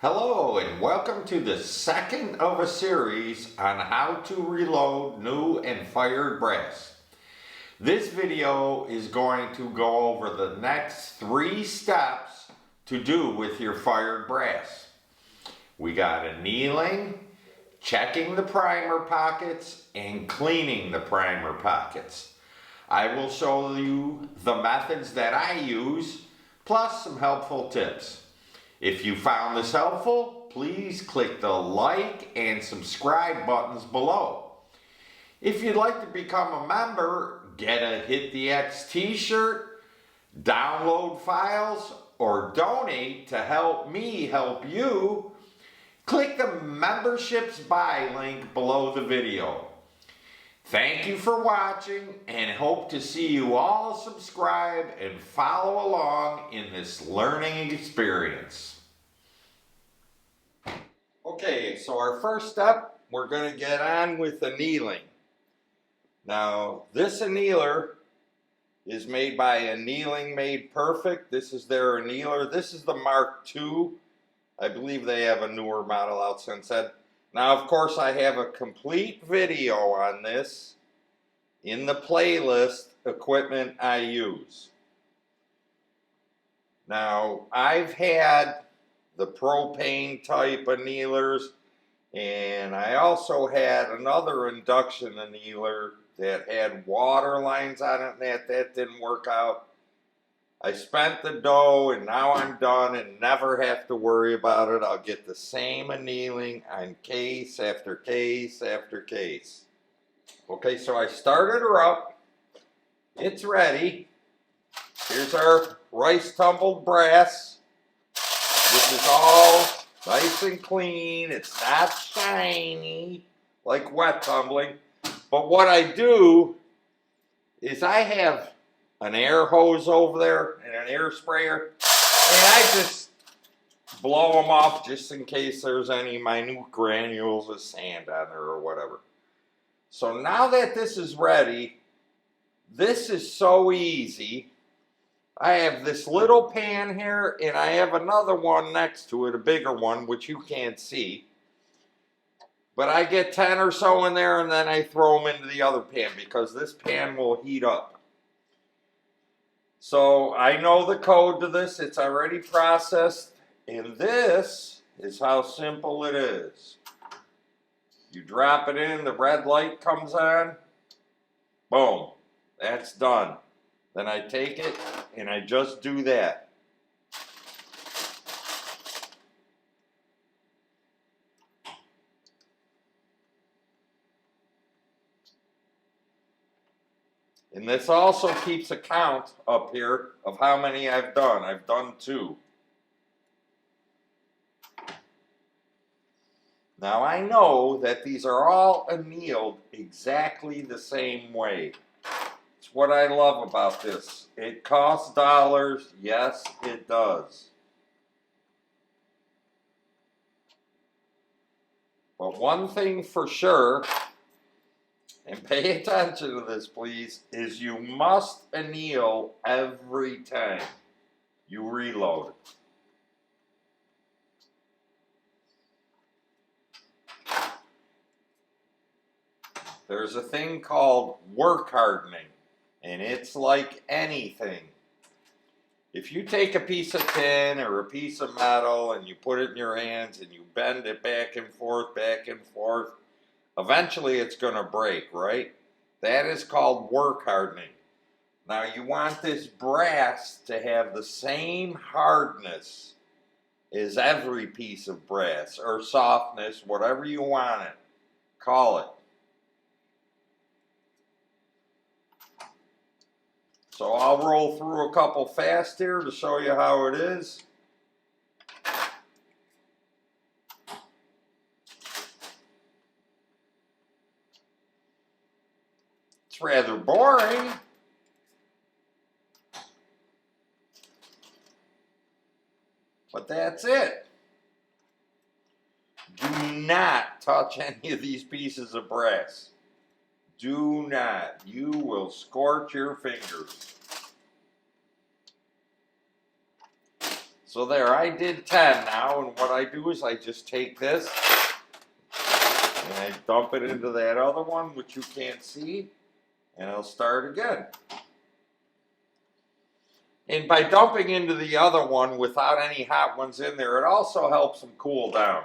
Hello and welcome to the second of a series on how to reload new and fired brass. This video is going to go over the next 3 steps to do with your fired brass. We got annealing, checking the primer pockets, and cleaning the primer pockets. I will show you the methods that I use, plus some helpful tips. If you found this helpful, please click the like and subscribe buttons below. If you'd like to become a member, get a Hit the X t-shirt, download files, or donate to help me help you, click the Memberships Buy link below the video. Thank you for watching and hope to see you all subscribe and follow along in this learning experience. Okay, so our first step, we're going to get on with annealing. Now, this annealer is made by Annealing Made Perfect. This is their annealer. This is the Mark II. I believe they have a newer model out since then. Now, of course, I have a complete video on this in the playlist, Equipment I Use. Now, I've had the propane type annealers, and I also had another induction annealer that had water lines on it, and that didn't work out. I spent the dough and now I'm done and never have to worry about it. I'll get the same annealing on case after case after case. Okay, so I started her up. It's ready. Here's our rice tumbled brass. This is all nice and clean. It's not shiny like wet tumbling. But what I do is I have an air hose over there and an air sprayer, and I just blow them off just in case there's any minute granules of sand on there or whatever. So now that this is ready, this is so easy. I have this little pan here, and I have another one next to it, a bigger one, which you can't see. But I get 10 or so in there, and then I throw them into the other pan because this pan will heat up. So I know the code to this. It's already processed, and this is how simple it is. You drop it in, the red light comes on, boom, that's done. Then I take it and I just do that. And this also keeps a count up here of how many I've done. I've done 2. Now I know that these are all annealed exactly the same way. It's what I love about this. It costs dollars. Yes, it does. But one thing for sure, and pay attention to this please, is you must anneal every time you reload. There's a thing called work hardening, and it's like anything. If you take a piece of tin or a piece of metal and you put it in your hands and you bend it back and forth, eventually it's going to break, right? That is called work hardening. Now you want this brass to have the same hardness as every piece of brass, or softness, whatever you want it. Call it. So I'll roll through a couple fast here to show you how it is. It's rather boring, but that's it. Do not touch any of these pieces of brass. Do not. You will scorch your fingers. So there, I did 10 now, and what I do is I just take this and I dump it into that other one, which you can't see, and I'll start again. And by dumping into the other one without any hot ones in there, it also helps them cool down.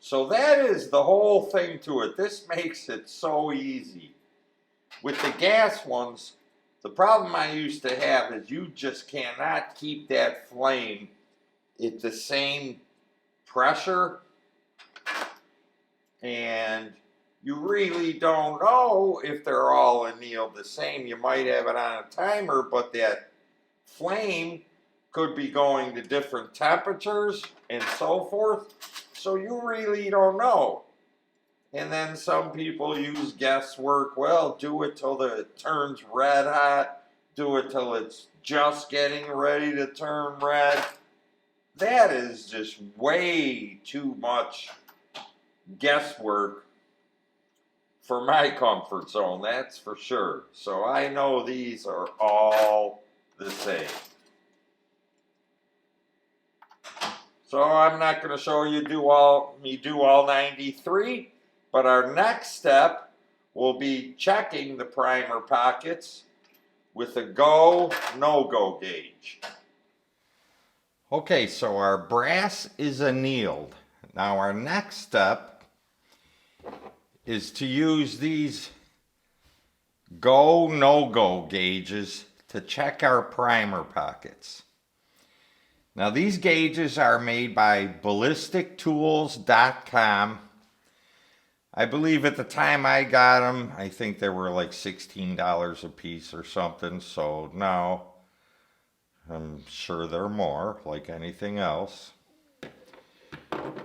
So that is the whole thing to it. This makes it so easy. With the gas ones, the problem I used to have is you just cannot keep that flame at the same pressure, and you really don't know if they're all annealed the same. You might have it on a timer, but that flame could be going to different temperatures and so forth, so you really don't know. And then some people use guesswork. Well, do it till it turns red hot, do it till it's just getting ready to turn red. That is just way too much guesswork for my comfort zone, that's for sure. So I know these are all the same. So I'm not going to show you do all 93, but our next step will be checking the primer pockets with a go, no-go gauge. Okay, so our brass is annealed. Now our next step is to use these go, no-go gauges to check our primer pockets. Now these gauges are made by ballistictools.com. I believe at the time I got them, I think they were like $16 a piece or something, so now I'm sure they're more, like anything else.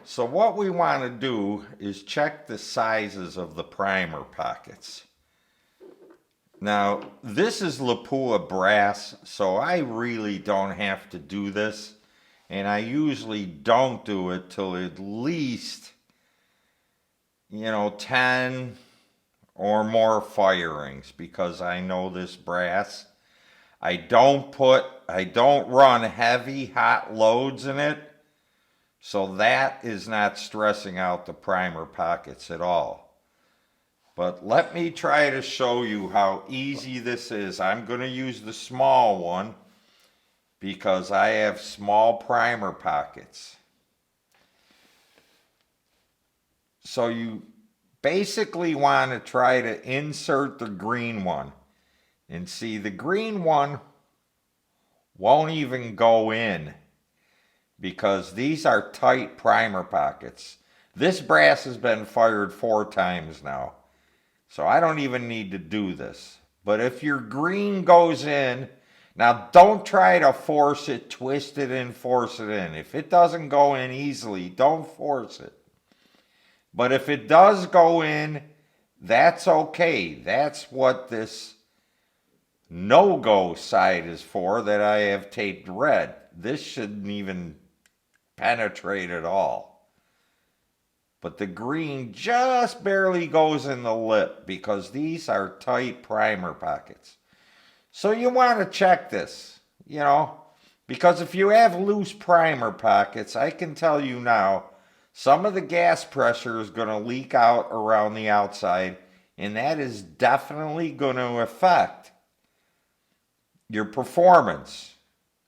So what we want to do is check the sizes of the primer pockets. Now, this is Lapua brass, so I really don't have to do this, and I usually don't do it till at least, 10 or more firings, because I know this brass. I don't run heavy hot loads in it, so that is not stressing out the primer pockets at all. But let me try to show you how easy this is. I'm going to use the small one because I have small primer pockets. So you basically want to try to insert the green one. And see, the green one won't even go in because these are tight primer pockets. This brass has been fired 4 times now, so I don't even need to do this. But if your green goes in, now don't try to force it, twist it and force it in. If it doesn't go in easily, don't force it. But if it does go in, that's okay. That's what this no-go side is for that I have taped red. This shouldn't even penetrate at all. But the green just barely goes in the lip because these are tight primer pockets. So you want to check this, because if you have loose primer pockets, I can tell you now, some of the gas pressure is going to leak out around the outside, and that is definitely going to affect your performance,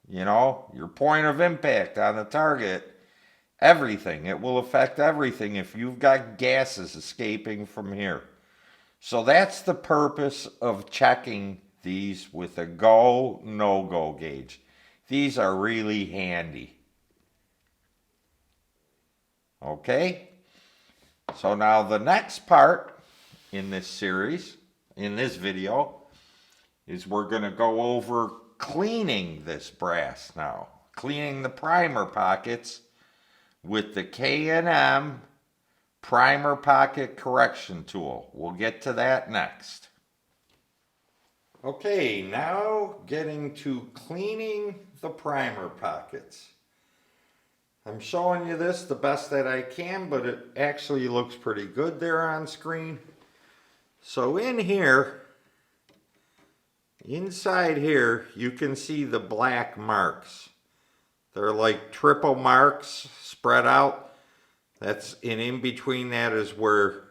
your point of impact on the target, everything. It will affect everything if you've got gases escaping from here. So that's the purpose of checking these with a go, no-go gauge. These are really handy. Okay? So now the next part in this series, in this video, is we're going to go over cleaning this brass now. Cleaning the primer pockets with the K&M Primer Pocket Correction Tool. We'll get to that next. Okay, now getting to cleaning the primer pockets. I'm showing you this the best that I can, but it actually looks pretty good there on screen. So in here, inside here, you can see the black marks. They're like triple marks spread out. In between that is where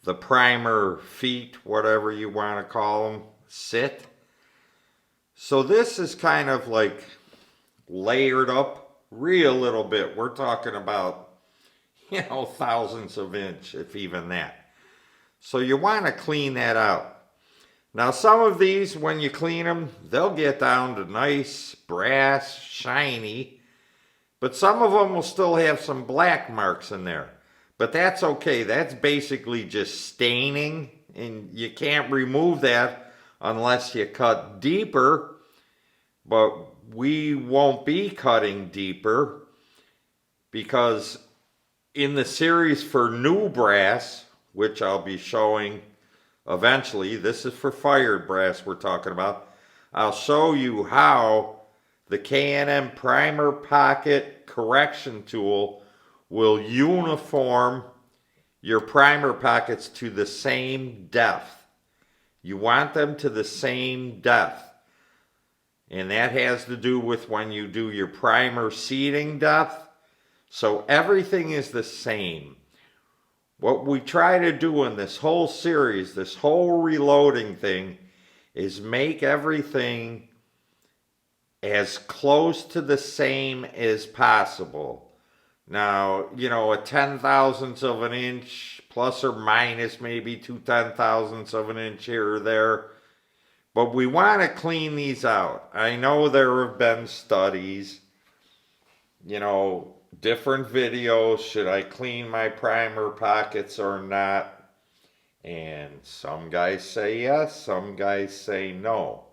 the primer feet, whatever you want to call them, sit. So this is kind of like layered up real little bit. We're talking about, thousandths of an inch, if even that. So you want to clean that out. Now some of these, when you clean them, they'll get down to nice, brass, shiny. But some of them will still have some black marks in there. But that's okay. That's basically just staining. And you can't remove that unless you cut deeper. But we won't be cutting deeper because in the series for new brass, which I'll be showing eventually, this is for fired brass we're talking about, I'll show you how the K&M primer pocket correction tool will uniform your primer pockets to the same depth. You want them to the same depth. And that has to do with when you do your primer seating depth. So everything is the same. What we try to do in this whole series, this whole reloading thing, is make everything as close to the same as possible. Now, a 10,000ths of an inch, plus or minus maybe 2/10,000ths of an inch here or there. But we want to clean these out. I know there have been studies, different videos, should I clean my primer pockets or not? And some guys say yes, some guys say no.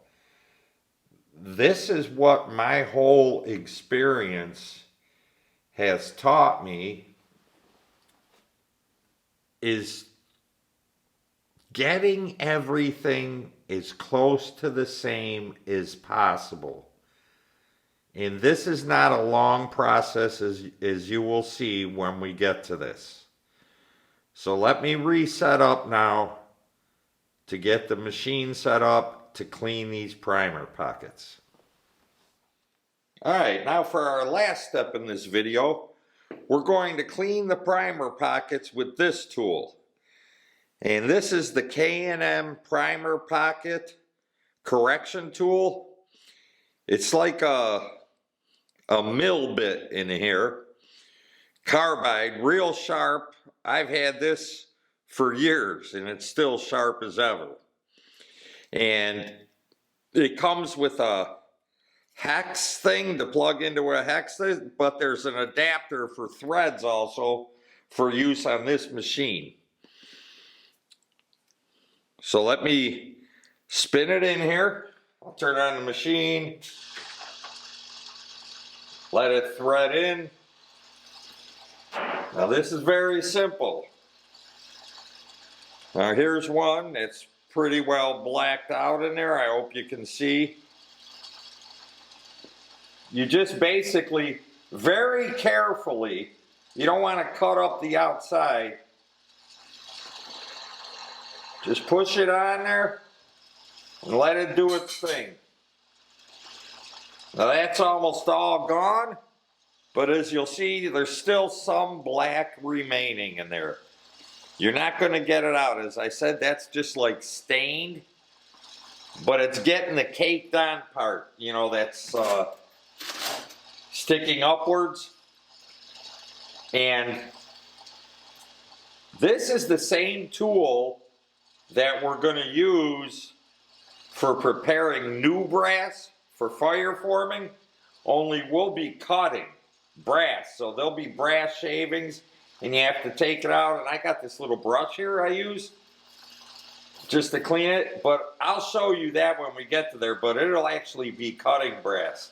This is what my whole experience has taught me, is getting everything as close to the same as possible. And this is not a long process, as you will see when we get to this. So let me reset up now to get the machine set up to clean these primer pockets. Alright, now for our last step in this video, we're going to clean the primer pockets with this tool. And this is the K&M primer pocket correction tool. It's like a mill bit in here, carbide, real sharp. I've had this for years and it's still sharp as ever. And it comes with a hex thing to plug into a hex thing, but there's an adapter for threads also for use on this machine. So let me spin it in here. I'll turn on the machine. Let it thread in. Now this is very simple. Now here's one. It's pretty well blacked out in there. I hope you can see. You just basically, very carefully, you don't want to cut up the outside. Just push it on there and let it do its thing. Now that's almost all gone, but as you'll see, there's still some black remaining in there. You're not going to get it out. As I said, that's just like stained, but it's getting the caked on part, that's sticking upwards. And this is the same tool that we're going to use for preparing new brass for fire forming, only we'll be cutting brass. So there'll be brass shavings and you have to take it out. And I got this little brush here I use just to clean it, but I'll show you that when we get to there, but it'll actually be cutting brass.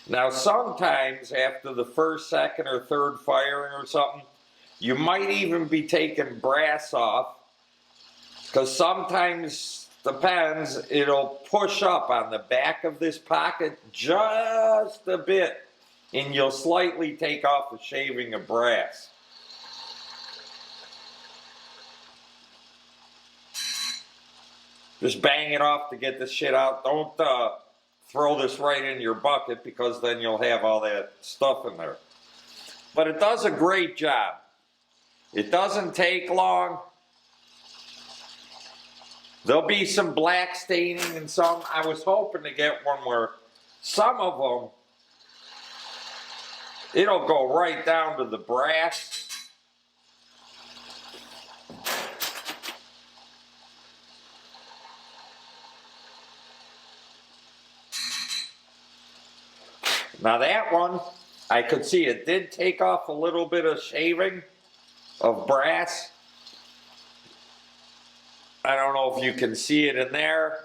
Now sometimes after the first, second, or third firing or something, you might even be taking brass off, because sometimes, depends, it'll push up on the back of this pocket just a bit and you'll slightly take off a shaving of brass. Just bang it off to get this shit out. Don't throw this right in your bucket because then you'll have all that stuff in there. But it does a great job. It doesn't take long. There'll be some black staining and some. I was hoping to get one where some of them, it'll go right down to the brass. Now that one, I could see it did take off a little bit of shaving of brass. I don't know if you can see it in there.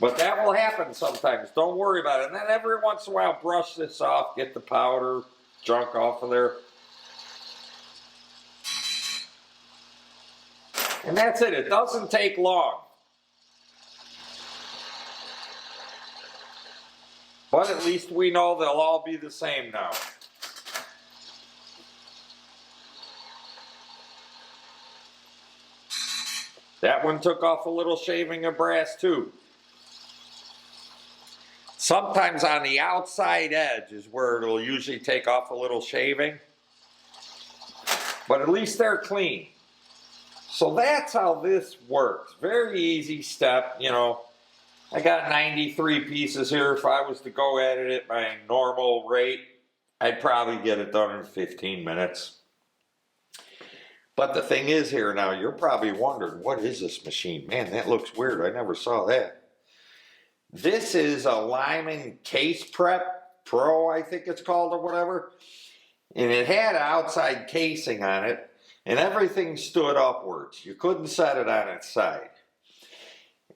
But that will happen sometimes. Don't worry about it. And then every once in a while, brush this off, get the powder, junk off of there. And that's it. It doesn't take long. But at least we know they'll all be the same now. That one took off a little shaving of brass too. Sometimes on the outside edge is where it'll usually take off a little shaving. But at least they're clean. So that's how this works. Very easy step, you know. I got 93 pieces here. If I was to go at it at my normal rate, I'd probably get it done in 15 minutes. But the thing is here now, you're probably wondering, what is this machine? Man, that looks weird. I never saw that. This is a Lyman Case Prep Pro, I think it's called, or whatever. And it had an outside casing on it, and everything stood upwards. You couldn't set it on its side.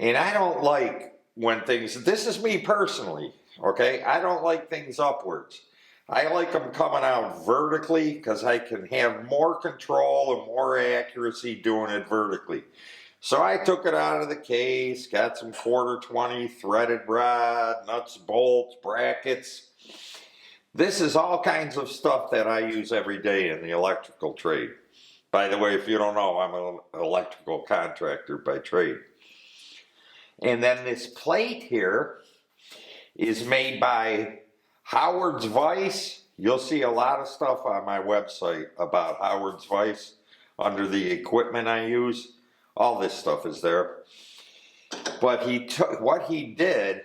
And I don't like when things, this is me personally, okay? I don't like things upwards. I like them coming out vertically because I can have more control and more accuracy doing it vertically. So I took it out of the case, got some 1/4-20 threaded rod, nuts, bolts, brackets. This is all kinds of stuff that I use every day in the electrical trade. By the way, if you don't know, I'm an electrical contractor by trade. And then this plate here is made by Howard's Vice. You'll see a lot of stuff on my website about Howard's Vice under the equipment I use. All this stuff is there. But what he did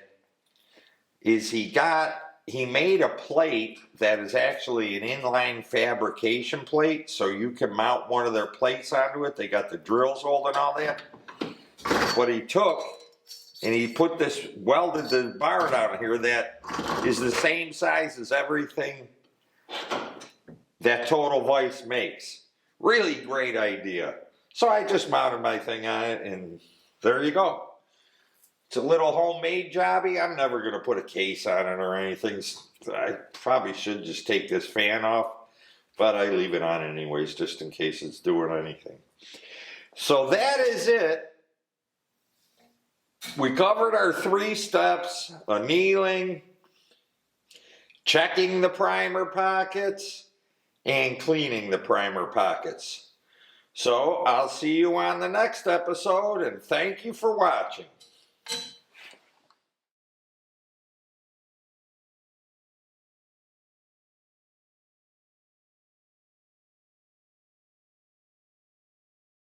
is he made a plate that is actually an inline fabrication plate, so you can mount one of their plates onto it. They got the drills holding all that. What he took, and he put this, welded the bar down here that is the same size as everything that Total Vice makes. Really great idea. So I just mounted my thing on it, and there you go. It's a little homemade jobby. I'm never going to put a case on it or anything. I probably should just take this fan off, but I leave it on anyways, just in case it's doing anything. So that is it. We covered our 3 steps: annealing, checking the primer pockets, and cleaning the primer pockets. So I'll see you on the next episode, and thank you for watching.